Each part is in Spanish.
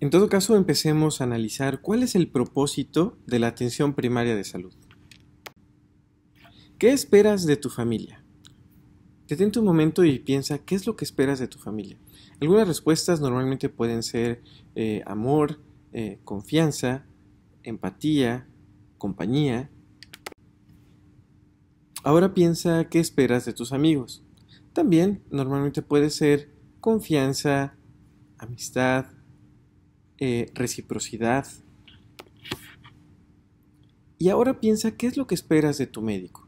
En todo caso, empecemos a analizar cuál es el propósito de la atención primaria de salud. ¿Qué esperas de tu familia? Detente un momento y piensa qué es lo que esperas de tu familia. Algunas respuestas normalmente pueden ser amor, confianza, empatía, compañía. Ahora piensa qué esperas de tus amigos. También normalmente puede ser confianza, amistad, reciprocidad. Y ahora piensa qué es lo que esperas de tu médico.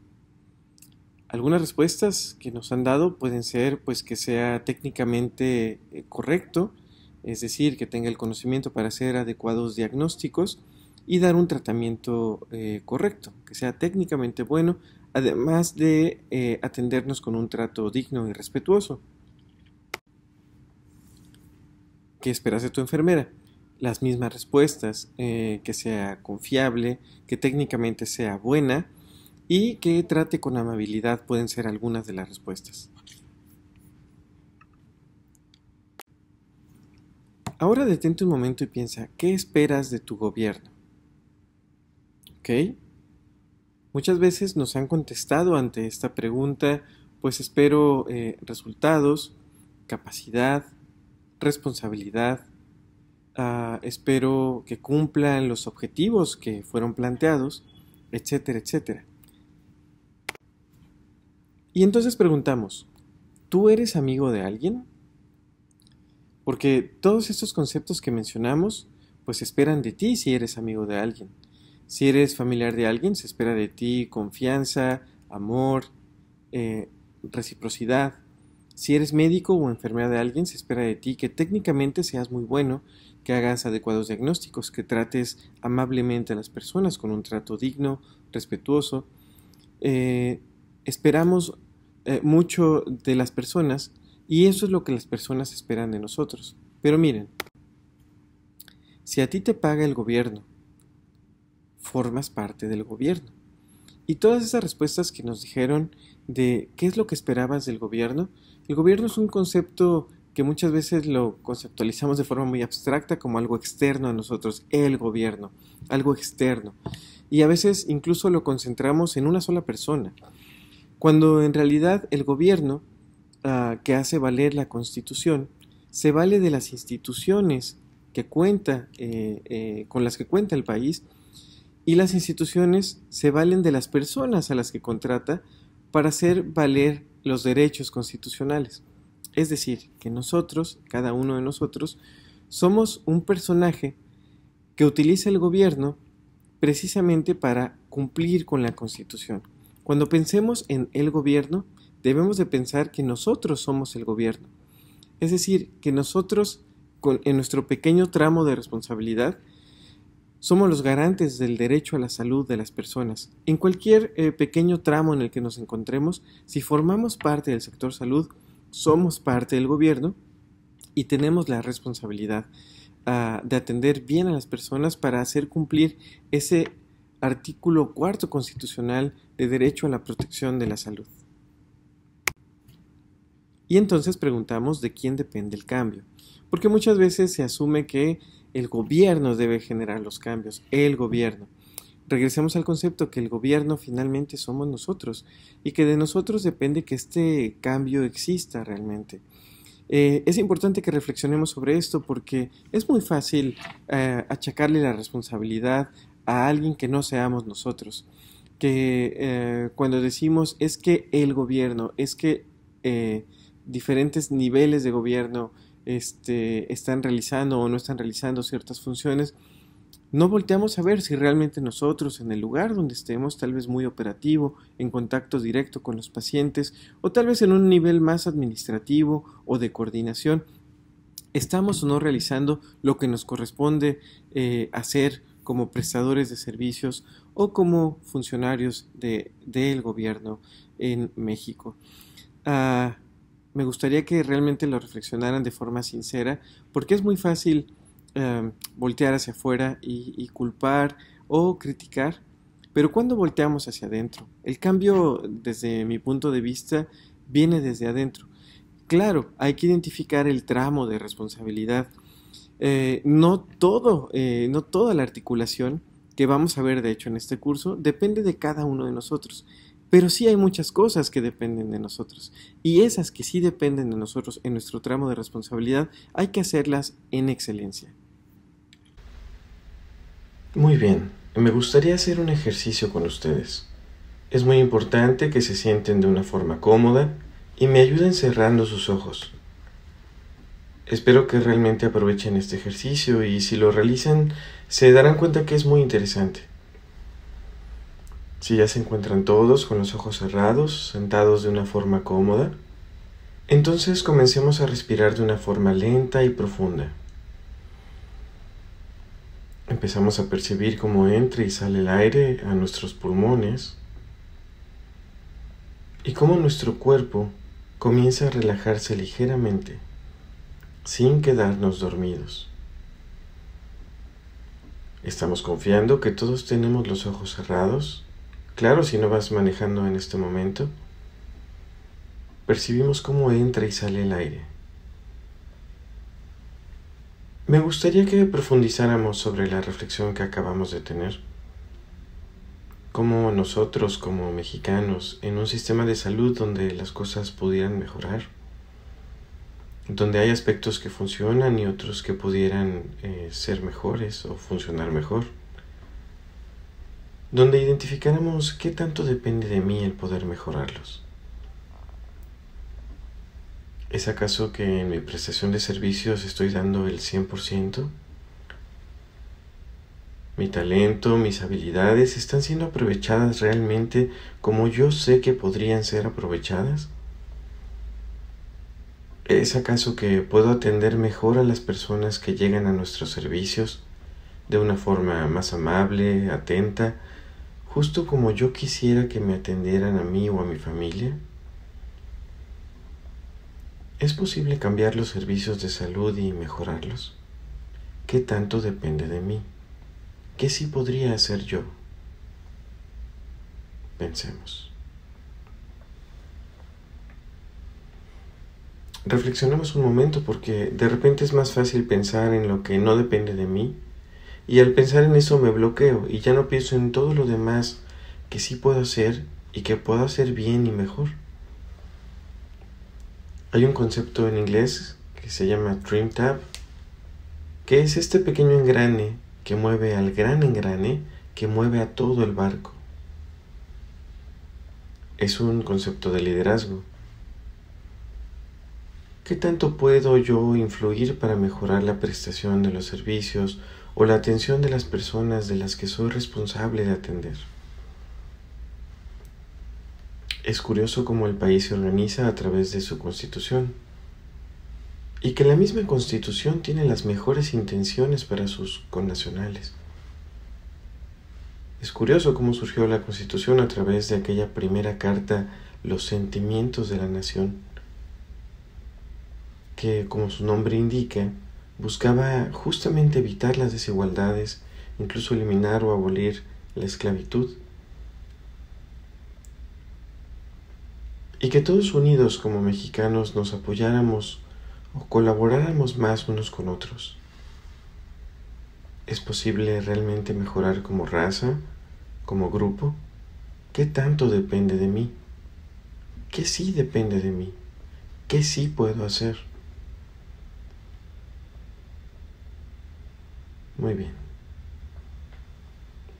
Algunas respuestas que nos han dado pueden ser pues que sea técnicamente correcto, es decir, que tenga el conocimiento para hacer adecuados diagnósticos y dar un tratamiento correcto, que sea técnicamente bueno, además de atendernos con un trato digno y respetuoso. ¿Qué esperas de tu enfermera? Las mismas respuestas, que sea confiable, que técnicamente sea buena y que trate con amabilidad pueden ser algunas de las respuestas. Ahora detente un momento y piensa, ¿qué esperas de tu gobierno? ¿Ok? Muchas veces nos han contestado ante esta pregunta, pues espero resultados, capacidad, responsabilidad, espero que cumplan los objetivos que fueron planteados, etcétera, etcétera. Y entonces preguntamos, ¿tú eres amigo de alguien? Porque todos estos conceptos que mencionamos, pues esperan de ti si eres amigo de alguien. Si eres familiar de alguien, se espera de ti confianza, amor, eh, reciprocidad. Si eres médico o enfermera de alguien, se espera de ti que técnicamente seas muy bueno, que hagas adecuados diagnósticos, que trates amablemente a las personas con un trato digno, respetuoso. Eh, esperamos mucho de las personas y eso es lo que las personas esperan de nosotros. Pero miren, si a ti te paga el gobierno, formas parte del gobierno. Y todas esas respuestas que nos dijeron de qué es lo que esperabas del gobierno, el gobierno es un concepto que muchas veces lo conceptualizamos de forma muy abstracta como algo externo a nosotros, el gobierno, algo externo. Y a veces incluso lo concentramos en una sola persona, cuando en realidad el gobierno que hace valer la Constitución se vale de las instituciones que cuenta, con las que cuenta el país, y las instituciones se valen de las personas a las que contrata para hacer valer los derechos constitucionales. Es decir, que nosotros, cada uno de nosotros, somos un personaje que utiliza el gobierno precisamente para cumplir con la Constitución. Cuando pensemos en el gobierno, debemos de pensar que nosotros somos el gobierno. Es decir, que nosotros, en nuestro pequeño tramo de responsabilidad, somos los garantes del derecho a la salud de las personas. En cualquier pequeño tramo en el que nos encontremos, si formamos parte del sector salud, somos parte del gobierno y tenemos la responsabilidad de atender bien a las personas para hacer cumplir ese artículo cuarto constitucional de derecho a la protección de la salud. Y entonces preguntamos de quién depende el cambio, porque muchas veces se asume que el gobierno debe generar los cambios, el gobierno. Regresemos al concepto que el gobierno finalmente somos nosotros y que de nosotros depende que este cambio exista realmente. Es importante que reflexionemos sobre esto porque es muy fácil achacarle la responsabilidad a alguien que no seamos nosotros. Que cuando decimos es que el gobierno, es que diferentes niveles de gobierno están realizando o no están realizando ciertas funciones, no volteamos a ver si realmente nosotros en el lugar donde estemos, tal vez muy operativo, en contacto directo con los pacientes o tal vez en un nivel más administrativo o de coordinación, estamos o no realizando lo que nos corresponde hacer como prestadores de servicios o como funcionarios del gobierno en México. Me gustaría que realmente lo reflexionaran de forma sincera, porque es muy fácil voltear hacia afuera y culpar o criticar, pero cuando volteamos hacia adentro, el cambio desde mi punto de vista viene desde adentro. Claro, hay que identificar el tramo de responsabilidad No toda la articulación que vamos a ver de hecho en este curso depende de cada uno de nosotros, pero sí hay muchas cosas que dependen de nosotros y esas que sí dependen de nosotros en nuestro tramo de responsabilidad hay que hacerlas en excelencia. Muy bien, me gustaría hacer un ejercicio con ustedes. Es muy importante que se sienten de una forma cómoda y me ayuden cerrando sus ojos. Espero que realmente aprovechen este ejercicio y si lo realizan se darán cuenta que es muy interesante. Si ya se encuentran todos con los ojos cerrados, sentados de una forma cómoda, entonces comencemos a respirar de una forma lenta y profunda. Empezamos a percibir cómo entra y sale el aire a nuestros pulmones y cómo nuestro cuerpo comienza a relajarse ligeramente, sin quedarnos dormidos. Estamos confiando que todos tenemos los ojos cerrados. Claro, si no vas manejando en este momento, percibimos cómo entra y sale el aire. Me gustaría que profundizáramos sobre la reflexión que acabamos de tener. Cómo nosotros, como mexicanos, en un sistema de salud donde las cosas pudieran mejorar, donde hay aspectos que funcionan y otros que pudieran ser mejores o funcionar mejor, donde identificáramos qué tanto depende de mí el poder mejorarlos. ¿Es acaso que en mi prestación de servicios estoy dando el 100%? Mi talento, mis habilidades están siendo aprovechadas realmente como yo sé que podrían ser aprovechadas. ¿Es acaso que puedo atender mejor a las personas que llegan a nuestros servicios de una forma más amable, atenta, justo como yo quisiera que me atendieran a mí o a mi familia? ¿Es posible cambiar los servicios de salud y mejorarlos? ¿Qué tanto depende de mí? ¿Qué sí podría hacer yo? Pensemos. Reflexionemos un momento porque de repente es más fácil pensar en lo que no depende de mí y al pensar en eso me bloqueo y ya no pienso en todo lo demás que sí puedo hacer y que puedo hacer bien y mejor. Hay un concepto en inglés que se llama Trim Tab, que es este pequeño engrane que mueve al gran engrane que mueve a todo el barco. Es un concepto de liderazgo. ¿Qué tanto puedo yo influir para mejorar la prestación de los servicios o la atención de las personas de las que soy responsable de atender? Es curioso cómo el país se organiza a través de su constitución y que la misma constitución tiene las mejores intenciones para sus connacionales. Es curioso cómo surgió la constitución a través de aquella primera carta, Los sentimientos de la nación, que, como su nombre indica, buscaba justamente evitar las desigualdades, incluso eliminar o abolir la esclavitud. Y que todos unidos como mexicanos nos apoyáramos o colaboráramos más unos con otros. ¿Es posible realmente mejorar como raza, como grupo? ¿Qué tanto depende de mí? ¿Qué sí depende de mí? ¿Qué sí puedo hacer? Muy bien.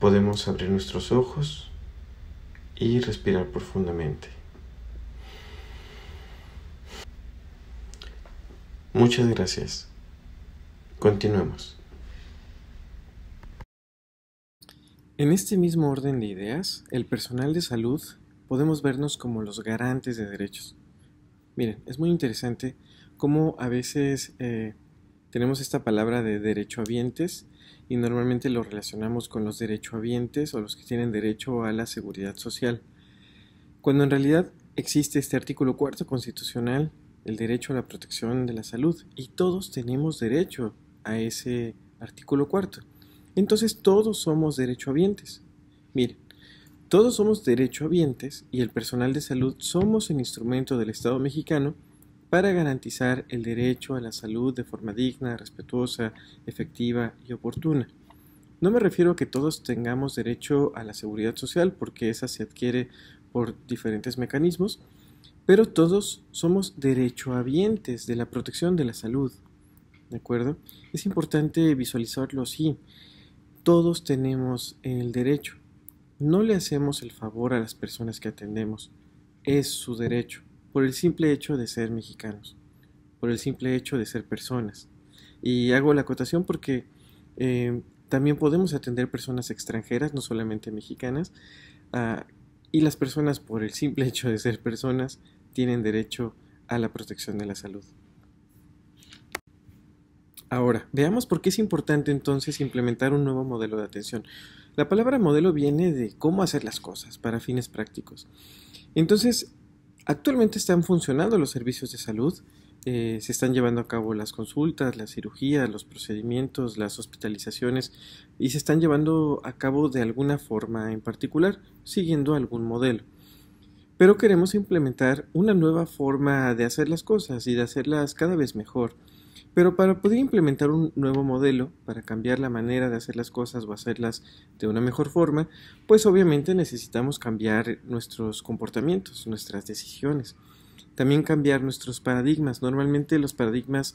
Podemos abrir nuestros ojos y respirar profundamente. Muchas gracias. Continuemos. En este mismo orden de ideas, el personal de salud podemos vernos como los garantes de derechos. Miren, es muy interesante cómo a veces tenemos esta palabra de derechohabientes y normalmente lo relacionamos con los derechohabientes o los que tienen derecho a la seguridad social, cuando en realidad existe este artículo cuarto constitucional, el derecho a la protección de la salud, y todos tenemos derecho a ese artículo cuarto. Entonces todos somos derechohabientes. Miren, todos somos derechohabientes y el personal de salud somos el instrumento del Estado mexicano para garantizar el derecho a la salud de forma digna, respetuosa, efectiva y oportuna. No me refiero a que todos tengamos derecho a la seguridad social, porque esa se adquiere por diferentes mecanismos, pero todos somos derechohabientes de la protección de la salud, ¿de acuerdo? Es importante visualizarlo así. Todos tenemos el derecho. No le hacemos el favor a las personas que atendemos. Es su derecho, por el simple hecho de ser mexicanos, por el simple hecho de ser personas. Y hago la acotación porque también podemos atender personas extranjeras, no solamente mexicanas, y las personas, por el simple hecho de ser personas, tienen derecho a la protección de la salud. Ahora, veamos por qué es importante entonces implementar un nuevo modelo de atención. La palabra modelo viene de cómo hacer las cosas para fines prácticos. Entonces, actualmente están funcionando los servicios de salud, se están llevando a cabo las consultas, las cirugías, los procedimientos, las hospitalizaciones y se están llevando a cabo de alguna forma en particular, siguiendo algún modelo. Pero queremos implementar una nueva forma de hacer las cosas y de hacerlas cada vez mejor. Pero para poder implementar un nuevo modelo, para cambiar la manera de hacer las cosas o hacerlas de una mejor forma, pues obviamente necesitamos cambiar nuestros comportamientos, nuestras decisiones. También cambiar nuestros paradigmas. Normalmente los paradigmas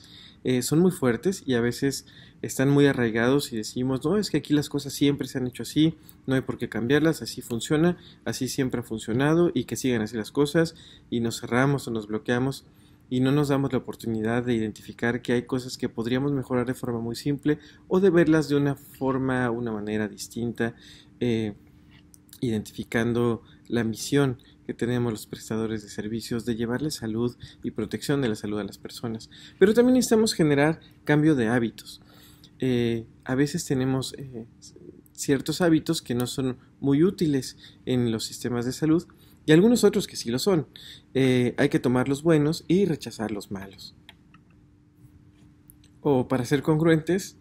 son muy fuertes y a veces están muy arraigados y decimos, no, es que aquí las cosas siempre se han hecho así, no hay por qué cambiarlas, así funciona, así siempre ha funcionado y que sigan así las cosas y nos cerramos o nos bloqueamos y no nos damos la oportunidad de identificar que hay cosas que podríamos mejorar de forma muy simple o de verlas de una forma, una manera distinta, identificando la misión que tenemos los prestadores de servicios de llevarle salud y protección de la salud a las personas. Pero también necesitamos generar cambio de hábitos. A veces tenemos ciertos hábitos que no son muy útiles en los sistemas de salud y algunos otros que sí lo son. Hay que tomar los buenos y rechazar los malos. O para ser congruentes,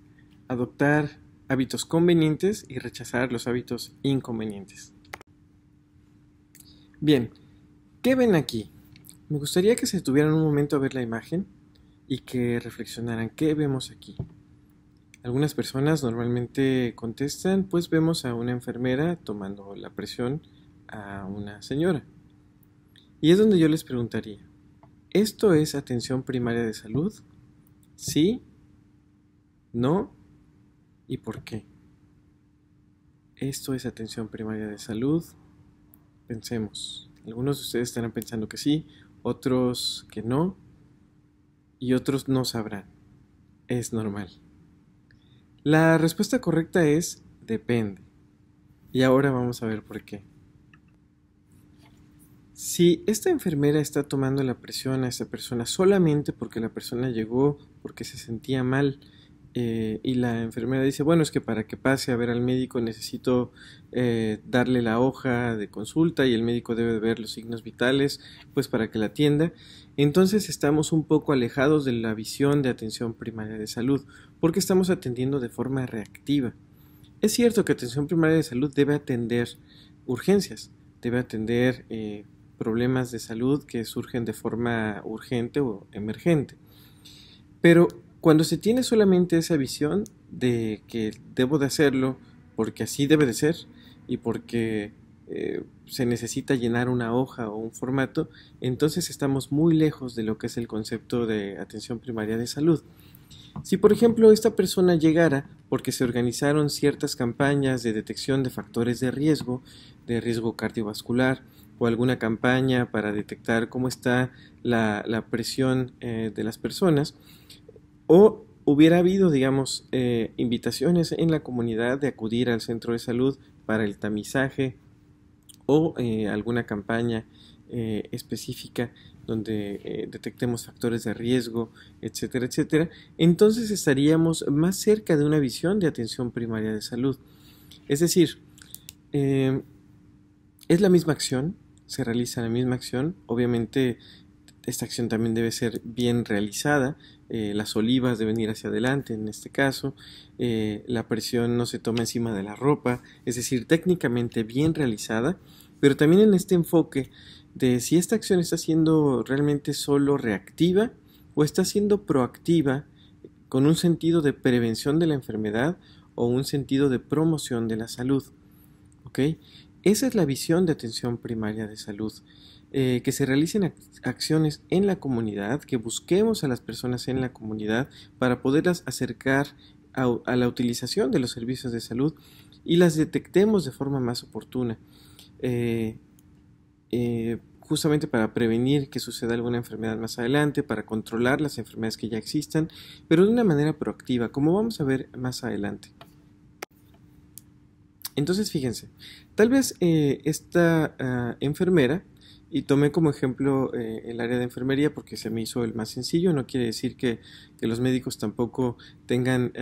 adoptar hábitos convenientes y rechazar los hábitos inconvenientes. Bien, ¿qué ven aquí? Me gustaría que se detuvieran un momento a ver la imagen y que reflexionaran qué vemos aquí. Algunas personas normalmente contestan, pues vemos a una enfermera tomando la presión a una señora. Y es donde yo les preguntaría, ¿esto es atención primaria de salud? ¿Sí? ¿No? ¿Y por qué? ¿Esto es atención primaria de salud? Pensemos. Algunos de ustedes estarán pensando que sí, otros que no, y otros no sabrán. Es normal. La respuesta correcta es depende. Y ahora vamos a ver por qué. Si esta enfermera está tomando la presión a esta persona solamente porque la persona llegó porque se sentía mal y la enfermera dice, bueno, es que para que pase a ver al médico necesito darle la hoja de consulta y el médico debe ver los signos vitales, pues para que la atienda, entonces estamos un poco alejados de la visión de atención primaria de salud, porque estamos atendiendo de forma reactiva. Es cierto que atención primaria de salud debe atender urgencias, debe atender problemas de salud que surgen de forma urgente o emergente, pero cuando se tiene solamente esa visión de que debo de hacerlo porque así debe de ser y porque se necesita llenar una hoja o un formato, entonces estamos muy lejos de lo que es el concepto de atención primaria de salud. Si por ejemplo esta persona llegara porque se organizaron ciertas campañas de detección de factores de riesgo cardiovascular, o alguna campaña para detectar cómo está la presión de las personas, o hubiera habido, digamos, invitaciones en la comunidad de acudir al centro de salud para el tamizaje o alguna campaña específica donde detectemos factores de riesgo, etcétera, etcétera, entonces estaríamos más cerca de una visión de atención primaria de salud. Es decir, es la misma acción, se realiza la misma acción, obviamente esta acción también debe ser bien realizada, las olivas deben ir hacia adelante en este caso, la presión no se toma encima de la ropa, es decir, técnicamente bien realizada, pero también en este enfoque de si esta acción está siendo realmente solo reactiva o está siendo proactiva con un sentido de prevención de la enfermedad o un sentido de promoción de la salud. ¿Ok? Esa es la visión de atención primaria de salud. Que se realicen acciones en la comunidad, que busquemos a las personas en la comunidad para poderlas acercar a la utilización de los servicios de salud y las detectemos de forma más oportuna, justamente para prevenir que suceda alguna enfermedad más adelante, para controlar las enfermedades que ya existan, pero de una manera proactiva, como vamos a ver más adelante. Entonces, fíjense, tal vez esta enfermera, y tomé como ejemplo el área de enfermería porque se me hizo el más sencillo, no quiere decir que los médicos tampoco tengan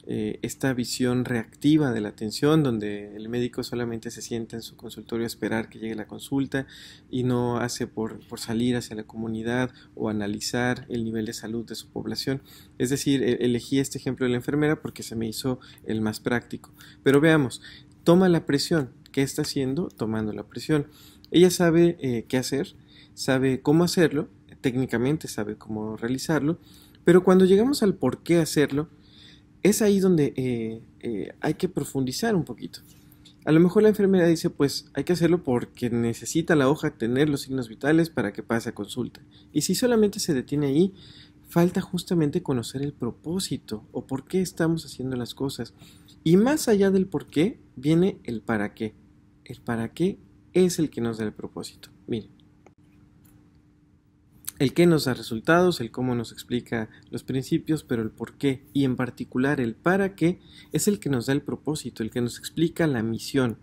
esta visión reactiva de la atención, donde el médico solamente se sienta en su consultorio a esperar que llegue la consulta y no hace por salir hacia la comunidad o analizar el nivel de salud de su población. Es decir, elegí este ejemplo de la enfermera porque se me hizo el más práctico. Pero veamos, toma la presión. ¿Qué está haciendo? Tomando la presión. Ella sabe qué hacer, sabe cómo hacerlo, técnicamente sabe cómo realizarlo, pero cuando llegamos al por qué hacerlo, es ahí donde hay que profundizar un poquito. A lo mejor la enfermera dice, pues hay que hacerlo porque necesita la hoja tener los signos vitales para que pase a consulta. Y si solamente se detiene ahí, falta justamente conocer el propósito o por qué estamos haciendo las cosas. Y más allá del por qué, viene el para qué. El para qué es el que nos da el propósito. Miren. El qué nos da resultados, el cómo nos explica los principios, pero el por qué y en particular el para qué es el que nos da el propósito, el que nos explica la misión.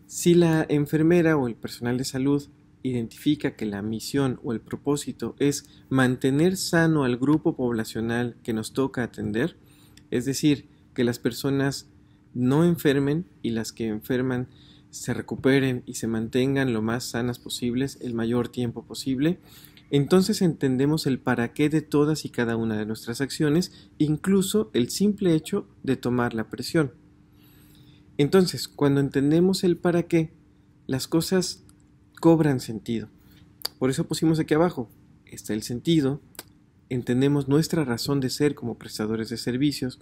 Si la enfermera o el personal de salud identifica que la misión o el propósito es mantener sano al grupo poblacional que nos toca atender, es decir, que las personas no enfermen y las que enferman se recuperen y se mantengan lo más sanas posibles el mayor tiempo posible, entonces entendemos el para qué de todas y cada una de nuestras acciones, incluso el simple hecho de tomar la presión. Entonces, cuando entendemos el para qué, las cosas cobran sentido. Por eso pusimos aquí abajo, está el sentido, entendemos nuestra razón de ser como prestadores de servicios,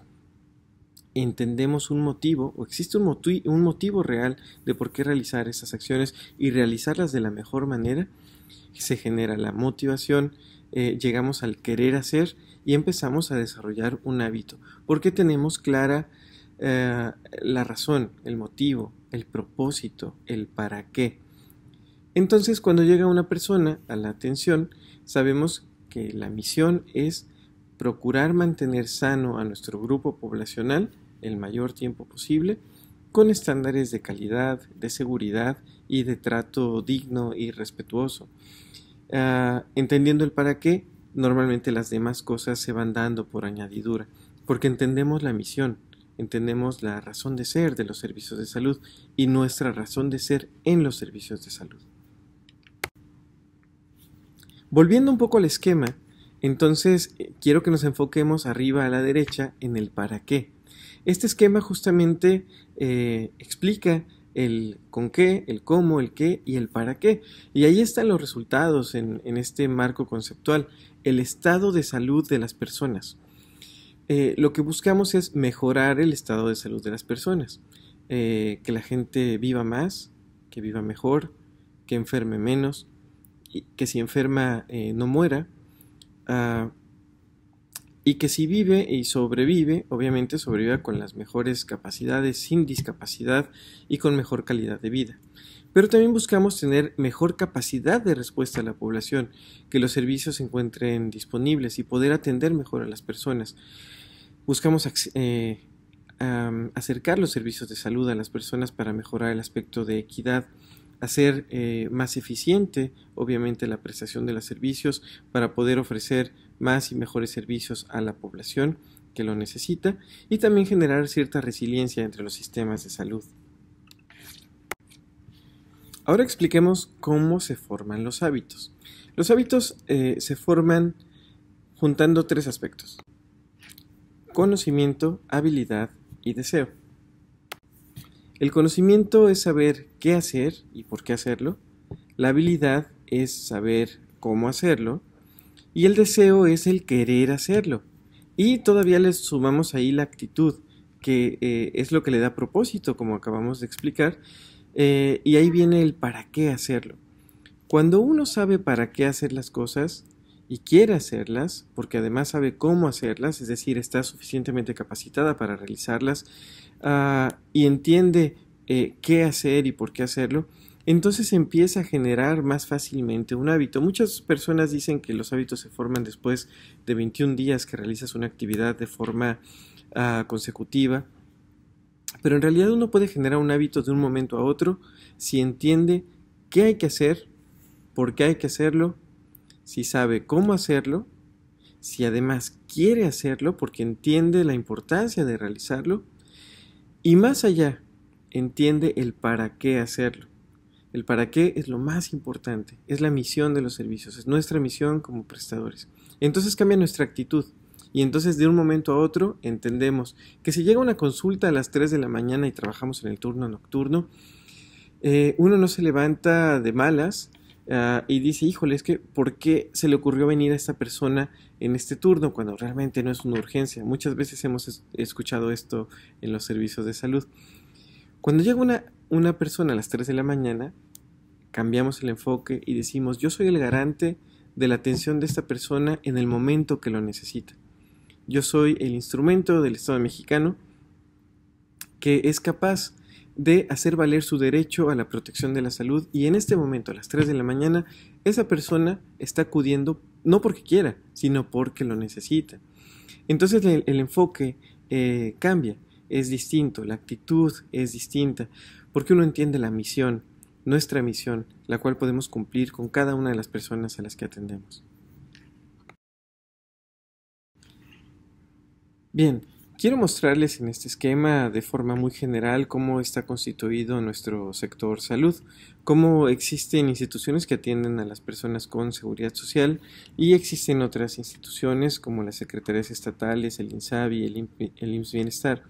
entendemos un motivo o existe un motivo real de por qué realizar esas acciones y realizarlas de la mejor manera, se genera la motivación, llegamos al querer hacer y empezamos a desarrollar un hábito, porque tenemos clara la razón, el motivo, el propósito, el para qué. Entonces, cuando llega una persona a la atención, sabemos que la misión es procurar mantener sano a nuestro grupo poblacional el mayor tiempo posible, con estándares de calidad, de seguridad y de trato digno y respetuoso. Entendiendo el para qué, normalmente las demás cosas se van dando por añadidura, porque entendemos la misión, entendemos la razón de ser de los servicios de salud y nuestra razón de ser en los servicios de salud. Volviendo un poco al esquema, entonces quiero que nos enfoquemos arriba a la derecha en el para qué. Este esquema justamente explica el con qué, el cómo, el qué y el para qué. Y ahí están los resultados en este marco conceptual, el estado de salud de las personas. Lo que buscamos es mejorar el estado de salud de las personas, que la gente viva más, que viva mejor, que enferme menos, y que si enferma no muera, y que si vive y sobrevive, obviamente sobreviva con las mejores capacidades, sin discapacidad y con mejor calidad de vida. Pero también buscamos tener mejor capacidad de respuesta a la población, que los servicios se encuentren disponibles y poder atender mejor a las personas. Buscamos acercar los servicios de salud a las personas para mejorar el aspecto de equidad, hacer más eficiente, obviamente, la prestación de los servicios para poder ofrecer más y mejores servicios a la población que lo necesita y también generar cierta resiliencia entre los sistemas de salud. Ahora expliquemos cómo se forman los hábitos. Los hábitos se forman juntando tres aspectos: conocimiento, habilidad y deseo. El conocimiento es saber qué hacer y por qué hacerlo. La habilidad es saber cómo hacerlo y el deseo es el querer hacerlo. Y todavía le sumamos ahí la actitud, que es lo que le da propósito, como acabamos de explicar, y ahí viene el para qué hacerlo. Cuando uno sabe para qué hacer las cosas y quiere hacerlas, porque además sabe cómo hacerlas, es decir, está suficientemente capacitada para realizarlas, y entiende qué hacer y por qué hacerlo, entonces empieza a generar más fácilmente un hábito. Muchas personas dicen que los hábitos se forman después de 21 días que realizas una actividad de forma consecutiva, pero en realidad uno puede generar un hábito de un momento a otro si entiende qué hay que hacer, por qué hay que hacerlo, si sabe cómo hacerlo, si además quiere hacerlo porque entiende la importancia de realizarlo y más allá, entiende el para qué hacerlo. El para qué es lo más importante, es la misión de los servicios, es nuestra misión como prestadores. Entonces cambia nuestra actitud y entonces de un momento a otro entendemos que si llega una consulta a las 3 de la mañana y trabajamos en el turno nocturno, uno no se levanta de malas y dice, híjole, es que ¿por qué se le ocurrió venir a esta persona en este turno cuando realmente no es una urgencia? Muchas veces hemos escuchado esto en los servicios de salud. Cuando llega una persona a las 3 de la mañana, cambiamos el enfoque y decimos, yo soy el garante de la atención de esta persona en el momento que lo necesita. Yo soy el instrumento del Estado mexicano que es capaz de hacer valer su derecho a la protección de la salud y en este momento, a las 3 de la mañana, esa persona está acudiendo no porque quiera, sino porque lo necesita. Entonces el enfoque cambia, es distinto, la actitud es distinta, porque uno entiende la misión, nuestra misión, la cual podemos cumplir con cada una de las personas a las que atendemos. Bien, quiero mostrarles en este esquema de forma muy general cómo está constituido nuestro sector salud, cómo existen instituciones que atienden a las personas con seguridad social y existen otras instituciones como las secretarías estatales, el INSABI, el IMSS Bienestar,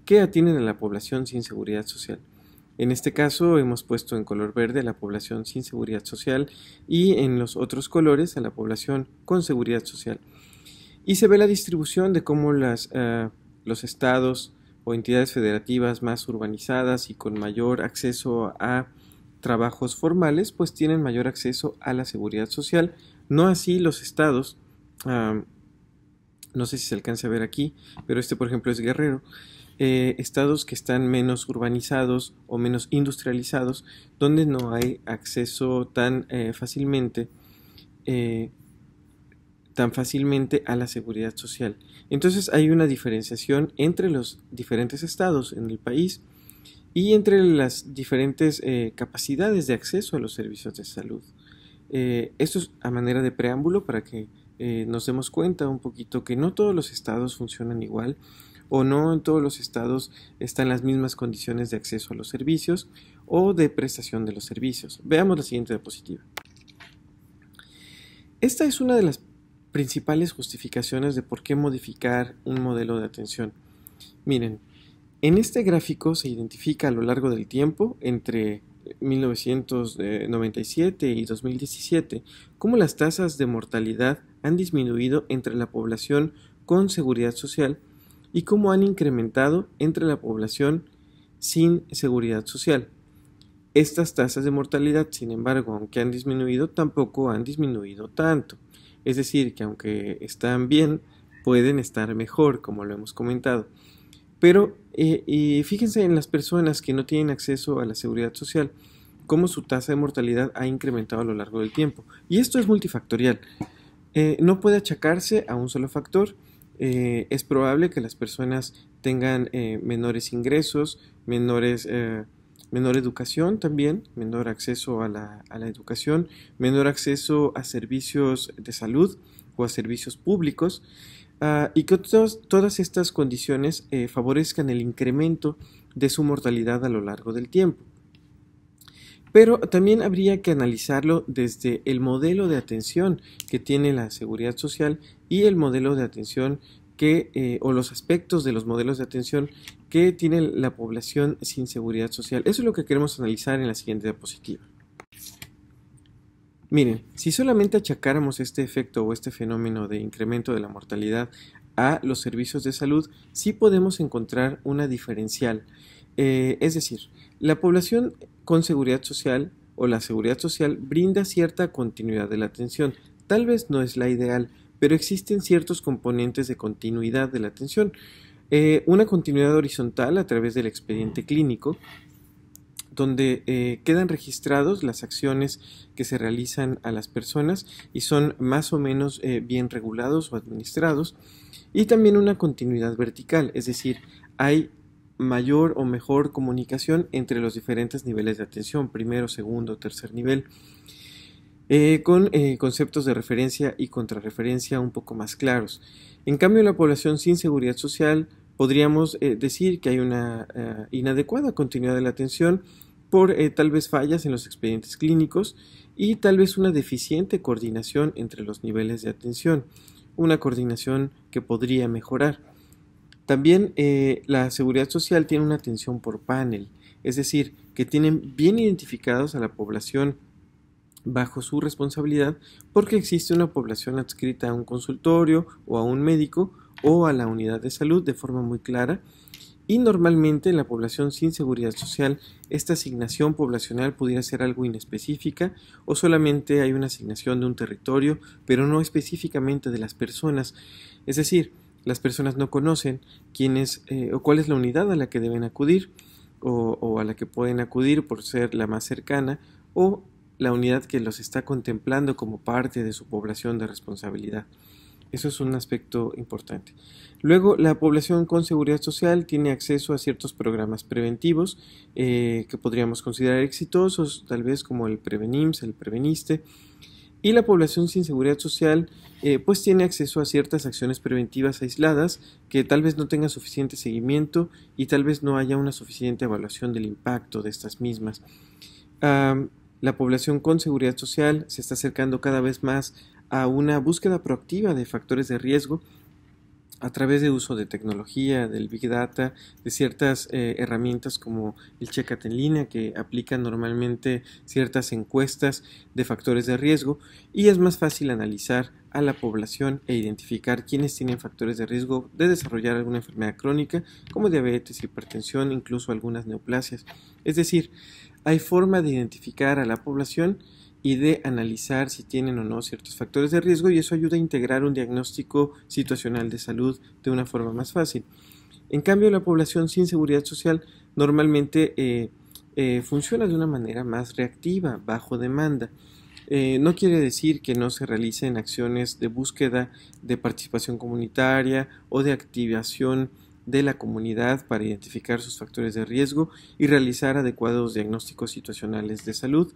que atienden a la población sin seguridad social. En este caso hemos puesto en color verde a la población sin seguridad social y en los otros colores a la población con seguridad social. Y se ve la distribución de cómo los estados o entidades federativas más urbanizadas y con mayor acceso a trabajos formales, pues tienen mayor acceso a la seguridad social. No así los estados, no sé si se alcanza a ver aquí, pero este por ejemplo es Guerrero. Estados que están menos urbanizados o menos industrializados, donde no hay acceso tan fácilmente a la seguridad social. Entonces hay una diferenciación entre los diferentes estados en el país y entre las diferentes capacidades de acceso a los servicios de salud. Esto es a manera de preámbulo para que nos demos cuenta un poquito que no todos los estados funcionan igual o no en todos los estados están las mismas condiciones de acceso a los servicios o de prestación de los servicios. Veamos la siguiente diapositiva. Esta es una de las principales justificaciones de por qué modificar un modelo de atención. Miren, en este gráfico se identifica a lo largo del tiempo, entre 1997 y 2017, cómo las tasas de mortalidad han disminuido entre la población con seguridad social y cómo han incrementado entre la población sin seguridad social. Estas tasas de mortalidad, sin embargo, aunque han disminuido, tampoco han disminuido tanto. Es decir, que aunque están bien, pueden estar mejor, como lo hemos comentado. Pero fíjense en las personas que no tienen acceso a la seguridad social, cómo su tasa de mortalidad ha incrementado a lo largo del tiempo. Y esto es multifactorial. No puede achacarse a un solo factor. Es probable que las personas tengan menores ingresos, menor educación también, menor acceso a la educación, menor acceso a servicios de salud o a servicios públicos, y que todas estas condiciones favorezcan el incremento de su mortalidad a lo largo del tiempo. Pero también habría que analizarlo desde el modelo de atención que tiene la seguridad social y el modelo de atención o los aspectos de los modelos de atención que tiene la población sin seguridad social. Eso es lo que queremos analizar en la siguiente diapositiva. Miren, si solamente achacáramos este efecto o este fenómeno de incremento de la mortalidad a los servicios de salud, sí podemos encontrar una diferencial. Es decir, la población con seguridad social o la seguridad social brinda cierta continuidad de la atención. Tal vez no es la ideal, pero existen ciertos componentes de continuidad de la atención. Una continuidad horizontal a través del expediente clínico, donde quedan registrados las acciones que se realizan a las personas y son más o menos bien regulados o administrados, y también una continuidad vertical, es decir, hay mayor o mejor comunicación entre los diferentes niveles de atención, primero, segundo, tercer nivel, con conceptos de referencia y contrarreferencia un poco más claros. En cambio, en la población sin seguridad social podríamos decir que hay una inadecuada continuidad de la atención por tal vez fallas en los expedientes clínicos y tal vez una deficiente coordinación entre los niveles de atención, una coordinación que podría mejorar. También la seguridad social tiene una atención por panel, es decir, que tienen bien identificados a la población bajo su responsabilidad porque existe una población adscrita a un consultorio o a un médico o a la unidad de salud de forma muy clara, y normalmente en la población sin seguridad social esta asignación poblacional pudiera ser algo inespecífica o solamente hay una asignación de un territorio pero no específicamente de las personas, es decir, las personas no conocen quién es o cuál es la unidad a la que deben acudir o a la que pueden acudir por ser la más cercana o la unidad que los está contemplando como parte de su población de responsabilidad. Eso es un aspecto importante. Luego, la población con seguridad social tiene acceso a ciertos programas preventivos que podríamos considerar exitosos, tal vez como el Prevenims, el Preveniste, y la población sin seguridad social pues tiene acceso a ciertas acciones preventivas aisladas que tal vez no tengan suficiente seguimiento y tal vez no haya una suficiente evaluación del impacto de estas mismas. La población con seguridad social se está acercando cada vez más a una búsqueda proactiva de factores de riesgo a través de uso de tecnología, del Big Data, de ciertas herramientas como el Chécate en línea, que aplican normalmente ciertas encuestas de factores de riesgo, y es más fácil analizar a la población e identificar quiénes tienen factores de riesgo de desarrollar alguna enfermedad crónica, como diabetes, hipertensión, incluso algunas neoplasias. Es decir, hay forma de identificar a la población y de analizar si tienen o no ciertos factores de riesgo, y eso ayuda a integrar un diagnóstico situacional de salud de una forma más fácil. En cambio, la población sin seguridad social normalmente funciona de una manera más reactiva, bajo demanda. No quiere decir que no se realicen acciones de búsqueda de participación comunitaria o de activación de la comunidad para identificar sus factores de riesgo y realizar adecuados diagnósticos situacionales de salud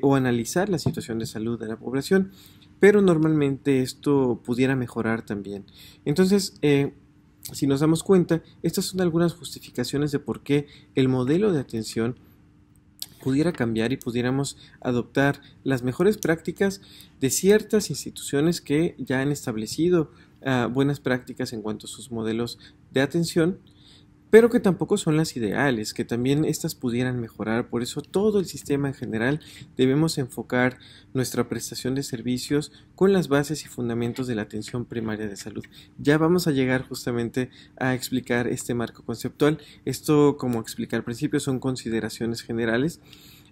o analizar la situación de salud de la población, pero normalmente esto pudiera mejorar también. Entonces, si nos damos cuenta, estas son algunas justificaciones de por qué el modelo de atención pudiera cambiar y pudiéramos adoptar las mejores prácticas de ciertas instituciones que ya han establecido buenas prácticas en cuanto a sus modelos de atención, pero que tampoco son las ideales, que también estas pudieran mejorar. Por eso todo el sistema en general debemos enfocar nuestra prestación de servicios con las bases y fundamentos de la atención primaria de salud. Ya vamos a llegar justamente a explicar este marco conceptual. Esto, como expliqué al principio, son consideraciones generales.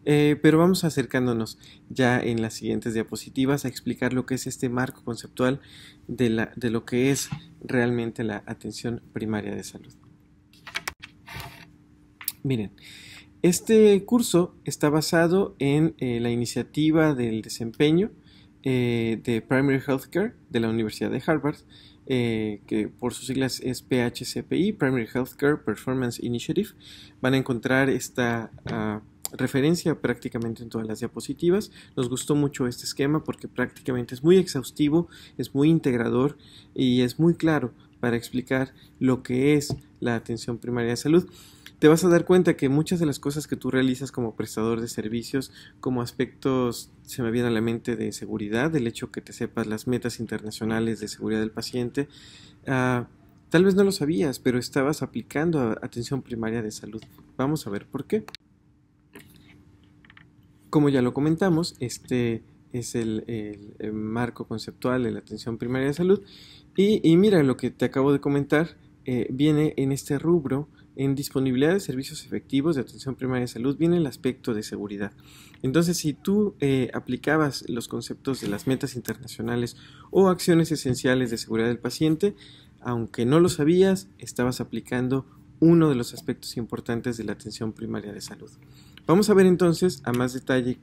Pero vamos acercándonos ya en las siguientes diapositivas a explicar lo que es este marco conceptual de lo que es realmente la atención primaria de salud. Miren, este curso está basado en la iniciativa del desempeño de Primary Healthcare de la Universidad de Harvard, que por sus siglas es PHCPI, Primary Healthcare Performance Initiative. Van a encontrar esta referencia prácticamente en todas las diapositivas. Nos gustó mucho este esquema porque prácticamente es muy exhaustivo, es muy integrador y es muy claro para explicar lo que es la atención primaria de salud. Te vas a dar cuenta que muchas de las cosas que tú realizas como prestador de servicios, como aspectos, se me viene a la mente, de seguridad, del hecho que te sepas las metas internacionales de seguridad del paciente, tal vez no lo sabías, pero estabas aplicando atención primaria de salud. Vamos a ver por qué. Como ya lo comentamos, este es el marco conceptual de la atención primaria de salud. Y mira, lo que te acabo de comentar viene en este rubro. En disponibilidad de servicios efectivos de atención primaria de salud viene el aspecto de seguridad. Entonces, si tú aplicabas los conceptos de las metas internacionales o acciones esenciales de seguridad del paciente, aunque no lo sabías, estabas aplicando uno de los aspectos importantes de la atención primaria de salud. Vamos a ver entonces a más detalle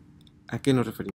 a qué nos referimos.